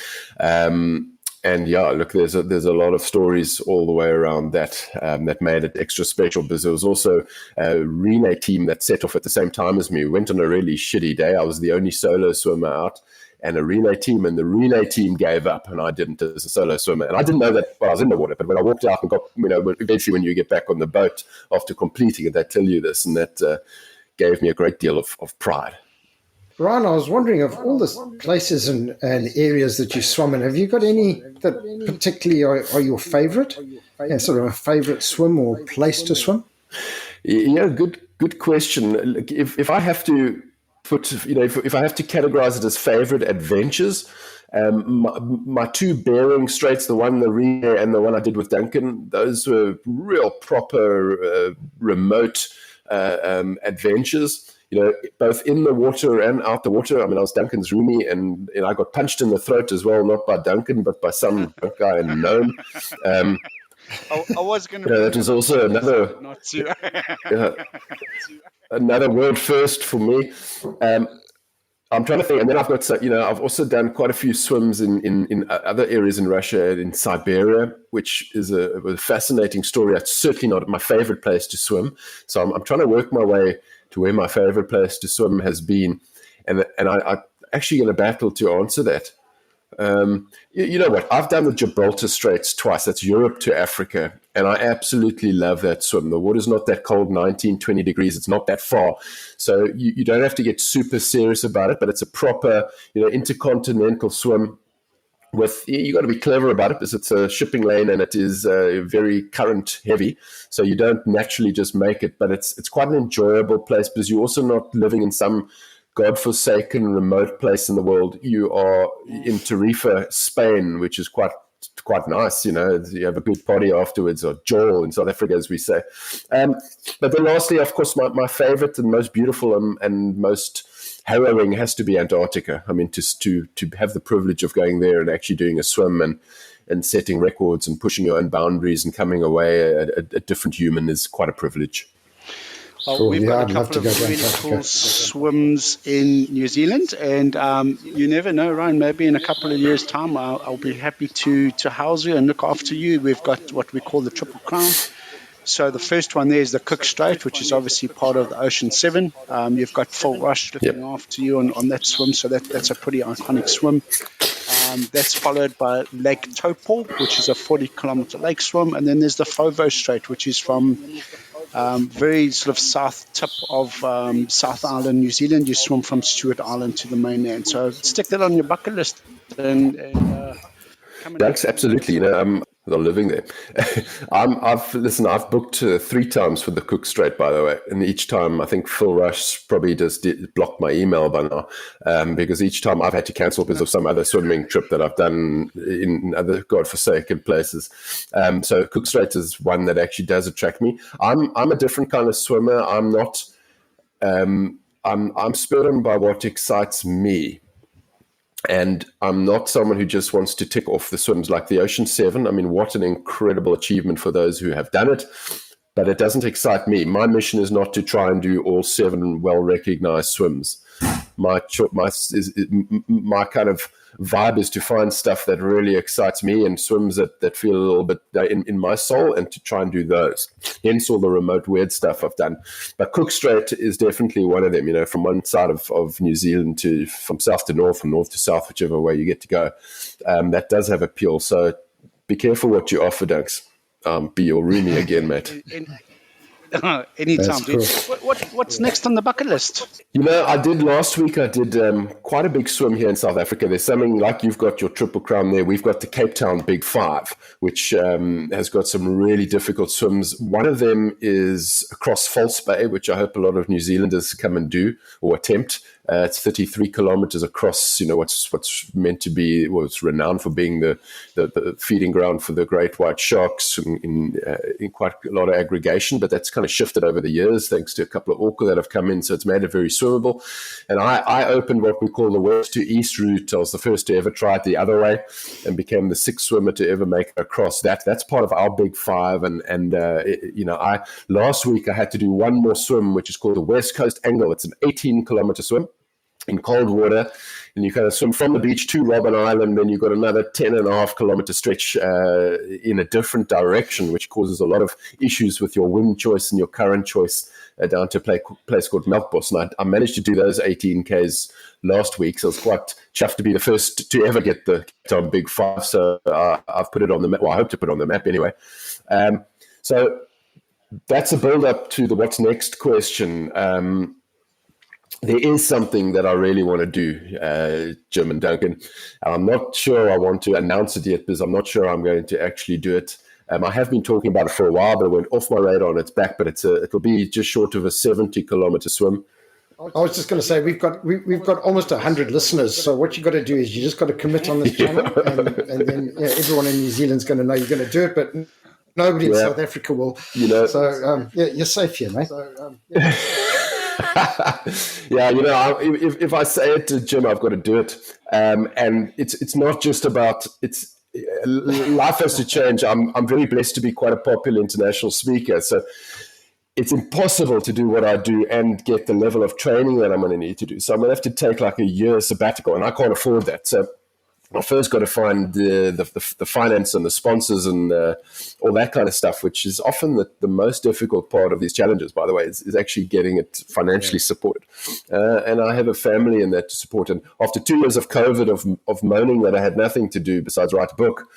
And yeah, look, there's a lot of stories all the way around that that made it extra special, because there was also a relay team that set off at the same time as me. We went on a really shitty day. I was the only solo swimmer out, and a relay team, and the relay team gave up, and I didn't as a solo swimmer. And I didn't know that while I was in the water, but when I walked out and got, eventually when you get back on the boat after completing it, they tell you this, and that gave me a great deal of pride. Ryan, I was wondering, of all the places and areas that you swum in, have you got any that particularly are your favorite? Sort of a favorite swim or place to swim? Yeah, good question. Look, if I have to if I have to categorize it as favorite adventures, my two Bering Straits, the one the relay and the one I did with Duncan, those were real proper remote adventures. Both in the water and out the water. I mean, I was Duncan's roomie, and I got punched in the throat as well, not by Duncan, but by some guy in Nome. I was going to. That was also another. Not too. Another word first for me. I'm trying to think, and then I've got, I've also done quite a few swims in other areas in Russia, in Siberia, which is a fascinating story. It's certainly not my favorite place to swim. So I'm trying to work my way to where my favorite place to swim has been, and I actually in a battle to answer that. You know what? I've done the Gibraltar Straits twice. That's Europe to Africa. And I absolutely love that swim. The water's not that cold, 19, 20 degrees. It's not that far. So you don't have to get super serious about it, but it's a proper, intercontinental swim. You got to be clever about it, because it's a shipping lane and it is very current heavy. So you don't naturally just make it, but it's quite an enjoyable place, because you're also not living in some godforsaken remote place in the world. You are in Tarifa, Spain, which is quite nice. You have a good party afterwards, or jol in South Africa, as we say. But then lastly, of course, my favorite and most beautiful and most harrowing has to be Antarctica. I mean, to have the privilege of going there and actually doing a swim and setting records and pushing your own boundaries and coming away a different human is quite a privilege. Well, we've got a couple of really cool swims in New Zealand, and you never know, Ryan, maybe in a couple of years' time, I'll be happy to house you and look after you. We've got what we call the Triple Crown. So the first one there is the Cook Strait, which is obviously part of the Ocean 7. You've got Phil Rush looking after you on that swim, so that's a pretty iconic swim. That's followed by Lake Taupo, which is a 40-kilometer lake swim, and then there's the Fovo Strait, which is from very sort of south tip of South Island, New Zealand. You swim from Stewart Island to the mainland. So stick that on your bucket list. That's absolutely. I'm living there. I've booked 3 times for the Cook Strait, by the way, and each time I think Phil Rush probably just blocked my email by now, because each time I've had to cancel because of some other swimming trip that I've done in other godforsaken places. So Cook Strait is one that actually does attract me. I'm a different kind of swimmer. I'm not. I'm spurred on by what excites me. And I'm not someone who just wants to tick off the swims like the Ocean 7. I mean, what an incredible achievement for those who have done it. But it doesn't excite me. My mission is not to try and do all 7 well-recognized swims. My kind of vibe is to find stuff that really excites me and swims that feel a little bit in my soul, and to try and do those. Hence all the remote weird stuff I've done. But Cook Strait is definitely one of them, from one side of New Zealand from south to north, from north to south, whichever way you get to go. That does have appeal. So be careful what you offer, Dunks. Be your roomie again, mate. Anytime, Cool. dude. What's next on the bucket list? Last week I did quite a big swim here in South Africa. There's something like you've got your Triple Crown there. We've got the Cape Town Big Five, which has got some really difficult swims. One of them is across False Bay, which I hope a lot of New Zealanders come and do or attempt. It's 33 kilometers across, what's meant to be, it's renowned for being the feeding ground for the great white sharks in quite a lot of aggregation, but that's kind of shifted over the years thanks to a couple of orca that have come in, so it's made it very swimmable. And I opened what we call the west to east route. I was the first to ever try it the other way and became the 6th swimmer to ever make it across that. That's part of our Big Five. Last week I had to do one more swim, which is called the West Coast Angle. It's an 18-kilometer swim in cold water, and you kind of swim from the beach to Robben Island, then you've got another 10.5-kilometer stretch in a different direction, which causes a lot of issues with your wind choice and your current choice down to a place called Melkbos. And I managed to do those 18Ks last week, so I was quite chuffed to be the first to ever get the Big Five. So I've put it on the map. Well, I hope to put it on the map anyway. So that's a build-up to the what's next question. There is something that I really want to do, Jim and Duncan. I'm not sure I want to announce it yet because I'm not sure I'm going to actually do it. I have been talking about it for a while, but it went off my radar and it's back. But it'll be just short of a 70-kilometer swim. I was just going to say we've got almost 100 listeners. So what you got to do is you just got to commit on this channel, and then everyone in New Zealand's going to know you're going to do it, but nobody in South Africa will. So you're safe here, mate. If I say it to Jim, I've got to do it. And it's not just about life has to change. I'm very blessed to be quite a popular international speaker, so it's impossible to do what I do and get the level of training that I'm going to need to do. So I'm going to have to take like a year sabbatical, and I can't afford that. So I first got to find the finance and the sponsors and all that kind of stuff, which is often the most difficult part of these challenges, by the way, is actually getting it financially supported. And I have a family in that to support. And after 2 years of COVID, of moaning that I had nothing to do besides write a book,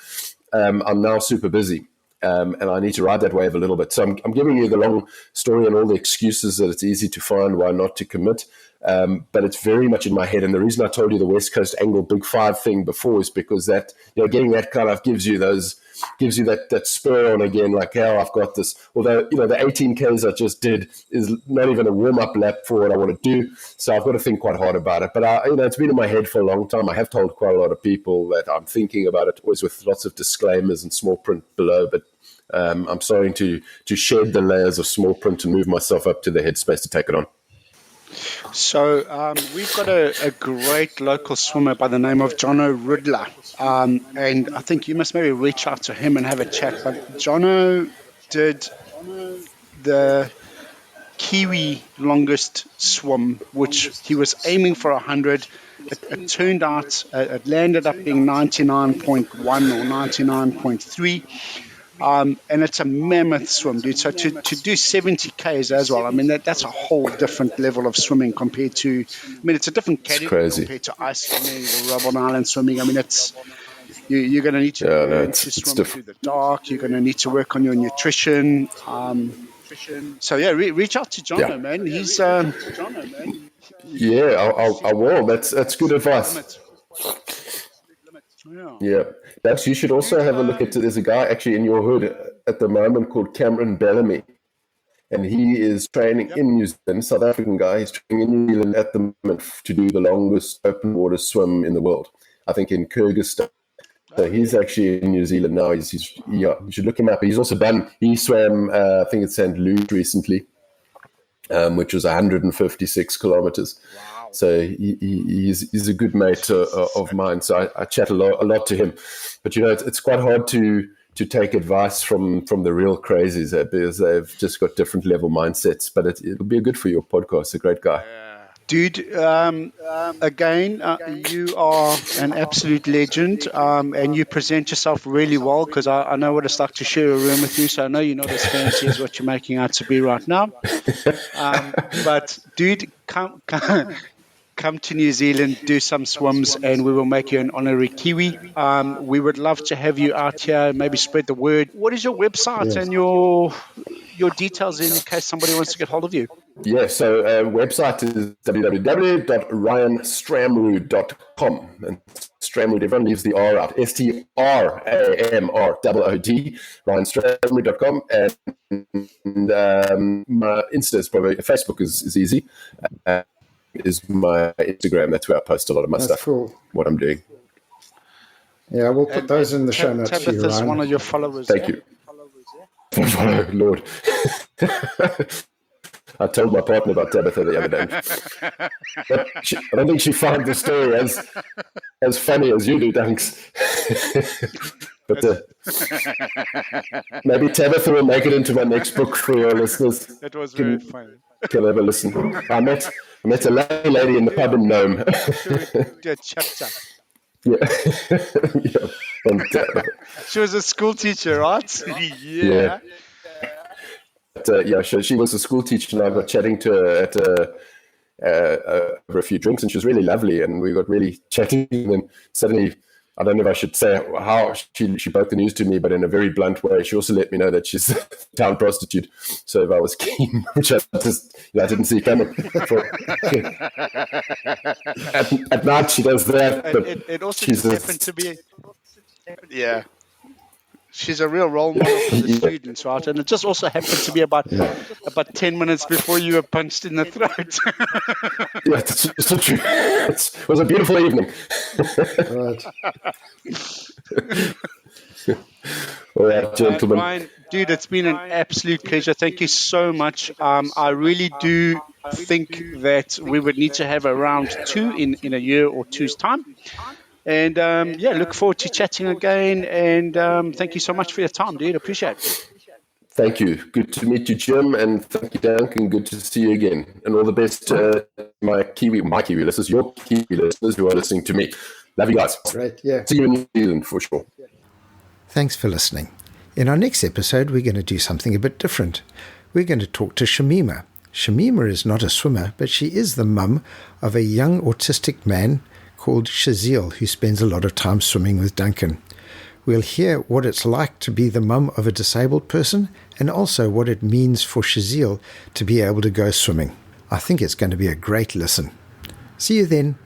I'm now super busy. And I need to ride that wave a little bit. So I'm giving you the long story and all the excuses that it's easy to find why not to commit. But it's very much in my head. And the reason I told you the West Coast Angle Big Five thing before is because that, getting that kind of gives you that spur on again, like, oh, I've got this. Although, the 18Ks I just did is not even a warm-up lap for what I want to do. So I've got to think quite hard about it. But, it's been in my head for a long time. I have told quite a lot of people that I'm thinking about it, always with lots of disclaimers and small print below. But I'm starting to shed the layers of small print and move myself up to the headspace to take it on. So we've got a great local swimmer by the name of Jono Rudler, and I think you must maybe reach out to him and have a chat. But Jono did the Kiwi longest swim, which he was aiming for 100. It turned out, it landed up being 99.1 or 99.3. And it's a mammoth swim, dude. So to do 70 Ks as well, I mean, that's a whole different level of swimming compared to, it's a different category compared to ice swimming or Robben Island swimming. I mean, you're going to need to swim through the dark. You're going to need to work on your nutrition. So yeah, reach out to Jono, man. He's I will. That's good advice. Yeah, you should also have a look at. There's a guy actually in your hood at the moment called Cameron Bellamy, and he is training in New Zealand. South African guy. He's training in New Zealand at the moment to do the longest open water swim in the world. I think in Kyrgyzstan. So he's actually in New Zealand now. You should look him up. He's also done. He swam, I think it's St. Luke recently, which was 156 kilometers. Wow. So he's a good mate of mine. So I chat a lot to him. But it's quite hard to take advice from the real crazies because they've just got different level mindsets. But it'll be good for your podcast. A great guy. Dude, again, you are an absolute legend, and you present yourself really well, because I know what it's like to share a room with you, so I know you're not as fancy as what you're making out to be right now. But, dude, come to New Zealand, do some swims, and we will make you an honorary Kiwi. We would love to have you out here, maybe spread the word. What is your website and your details in case somebody wants to get hold of you? Yeah, so website is www.ryanstramrood.com. And Stramrood, everyone leaves the R out. STRAMROOD, ryanstramrood.com. And my Insta is probably, Facebook is easy. Is my Instagram. That's where I post a lot of my stuff. Cool. What I'm doing. Yeah, we'll put those in the show notes for you, Tabitha's Ryan. one of your followers. Thank you. Oh, Lord. I told my partner about Tabitha the other day. But I don't think she found the story as funny as you do, Dunks. But maybe Tabitha will make it into my next book for your listeners. It was very funny. Can have a listen. I met a lovely lady in the pub in Nome. Yeah. She was a school teacher, right? Yeah. But, she was a school teacher, and I got chatting to her over a few drinks, and she was really lovely, and we got really chatting, and then suddenly, I don't know if I should say how she broke the news to me, but in a very blunt way, she also let me know that she's a town prostitute. So if I was keen, which I didn't see coming. At night she does that, but it also just happened to be. Yeah. She's a real role model for the students, right? And it just also happened to be about 10 minutes before you were punched in the throat. Yeah, that's so true. It was a beautiful evening. All right, gentlemen. Ryan, dude, it's been an absolute pleasure. Thank you so much. I really do think that we would need to have a round 2 in a year or two's time. And look forward to chatting again. And thank you so much for your time, dude. Appreciate it. Thank you. Good to meet you, Jim. And thank you, Duncan. Good to see you again. And all the best to my Kiwi listeners, your Kiwi listeners who are listening to me. Love you guys. Great, yeah. See you in New Zealand for sure. Thanks for listening. In our next episode, we're going to do something a bit different. We're going to talk to Shamima. Shamima is not a swimmer, but she is the mum of a young autistic man called Shazil, who spends a lot of time swimming with Duncan. We'll hear what it's like to be the mum of a disabled person, and also what it means for Shazil to be able to go swimming. I think it's going to be a great listen. See you then.